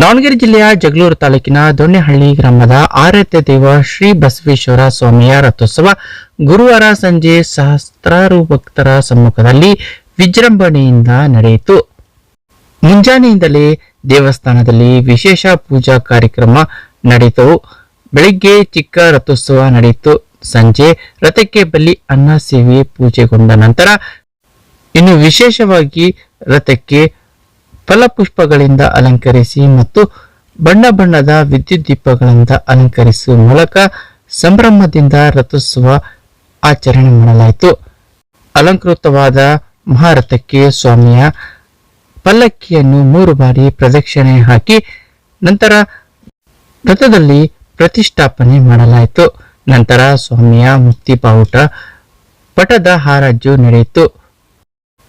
ದಾವಣಗೆರೆ ಜಿಲ್ಲೆಯ ಜಗಳೂರು ತಾಲೂಕಿನ ದೊಣ್ಣೆಹಳ್ಳಿ ಗ್ರಾಮದ ಆರಾಧ್ಯ ದೈವ ಶ್ರೀ ಬಸವೇಶ್ವರ ಸ್ವಾಮಿಯ ರಥೋತ್ಸವ ಗುರುವಾರ ಸಂಜೆ ಸಹಸ್ರಾರು ಭಕ್ತರ ಸಮ್ಮುಖದಲ್ಲಿ ವಿಜೃಂಭಣೆಯಿಂದ ನಡೆಯಿತು. ಮುಂಜಾನೆಯಿಂದಲೇ ದೇವಸ್ಥಾನದಲ್ಲಿ ವಿಶೇಷ ಪೂಜಾ ಕಾರ್ಯಕ್ರಮ ನಡೆಯಿತು. ಬೆಳಿಗ್ಗೆ ಚಿಕ್ಕ ರಥೋತ್ಸವ ನಡೆಯಿತು. ಸಂಜೆ ರಥಕ್ಕೆ ಬಲಿ ಅನ್ನ ಸೇವೆ ಪೂಜೆಗೊಂಡ ನಂತರ ಇನ್ನು ವಿಶೇಷವಾಗಿ ರಥಕ್ಕೆ ಫಲಪುಷ್ಪಗಳಿಂದ ಅಲಂಕರಿಸಿ ಮತ್ತು ಬಣ್ಣ ಬಣ್ಣದ ವಿದ್ಯುತ್ ದೀಪಗಳಿಂದ ಅಲಂಕರಿಸುವ ಮೂಲಕ ಸಂಭ್ರಮದಿಂದ ರಥೋತ್ಸವ ಆಚರಣೆ ಮಾಡಲಾಯಿತು. ಅಲಂಕೃತವಾದ ಮಹಾರಥಕ್ಕೆ ಸ್ವಾಮಿಯ ಪಲ್ಲಕ್ಕಿಯನ್ನು 3 ಬಾರಿ ಪ್ರದಕ್ಷಿಣೆ ಹಾಕಿ ನಂತರ ರಥದಲ್ಲಿ ಪ್ರತಿಷ್ಠಾಪನೆ ಮಾಡಲಾಯಿತು. ನಂತರ ಸ್ವಾಮಿಯ ಮುಕ್ತಿ ಬಾವುಟ ಪಟದ ಹಾರಾಜು ನಡೆಯಿತು.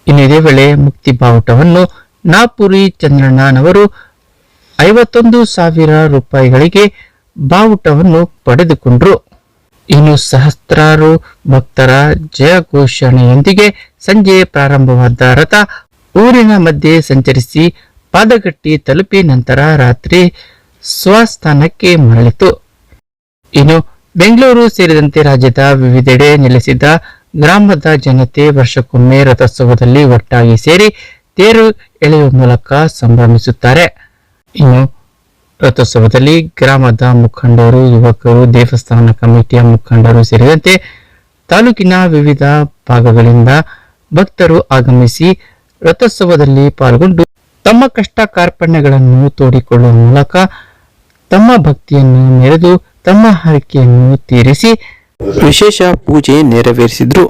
ಇನ್ನು ಇದೇ ವೇಳೆ ಮುಕ್ತಿ ಬಾವುಟವನ್ನು ನಾಪುರಿ ಚಂದ್ರಣ್ಣನವರು 51,000 ರೂಪಾಯಿಗಳಿಗೆ ಬಾವುಟವನ್ನು ಪಡೆದುಕೊಂಡರು. ಇನ್ನು ಸಹಸ್ರಾರು ಭಕ್ತರ ಜಯಘೋಷಣೆಯೊಂದಿಗೆ ಸಂಜೆ ಪ್ರಾರಂಭವಾದ ರಥ ಊರಿನ ಮಧ್ಯೆ ಸಂಚರಿಸಿ ಪಾದಗಟ್ಟಿ ತಲುಪಿ ನಂತರ ರಾತ್ರಿ ಸ್ವಸ್ಥಾನಕ್ಕೆ ಮರಳಿತು. ಇನ್ನು ಬೆಂಗಳೂರು ಸೇರಿದಂತೆ ರಾಜ್ಯದ ವಿವಿಧೆಡೆ ನೆಲೆಸಿದ ಗ್ರಾಮದ ಜನತೆ ವರ್ಷಕ್ಕೊಮ್ಮೆ ರಥೋತ್ಸವದಲ್ಲಿ ಒಟ್ಟಾಗಿ ಸೇರಿ ತೇರು ಎಳೆಯುವ ಮೂಲಕ ಸಂಭ್ರಮಿಸುತ್ತಾರೆ. ಇನ್ನು ರಥೋತ್ಸವದಲ್ಲಿ ಗ್ರಾಮದ ಮುಖಂಡರು, ಯುವಕರು, ದೇವಸ್ಥಾನ ಕಮಿಟಿಯ ಮುಖಂಡರು ಸೇರಿದಂತೆ ತಾಲೂಕಿನ ವಿವಿಧ ಭಾಗಗಳಿಂದ ಭಕ್ತರು ಆಗಮಿಸಿ ರಥೋತ್ಸವದಲ್ಲಿ ಪಾಲ್ಗೊಂಡು ತಮ್ಮ ಕಷ್ಟ ಕಾರ್ಪಣ್ಯಗಳನ್ನು ತೋಡಿಕೊಳ್ಳುವ ಮೂಲಕ ತಮ್ಮ ಭಕ್ತಿಯನ್ನು ಮೆರೆದು ತಮ್ಮ ಹರಕೆಯನ್ನು ತೀರಿಸಿ ವಿಶೇಷ ಪೂಜೆ ನೆರವೇರಿಸಿದ್ರು.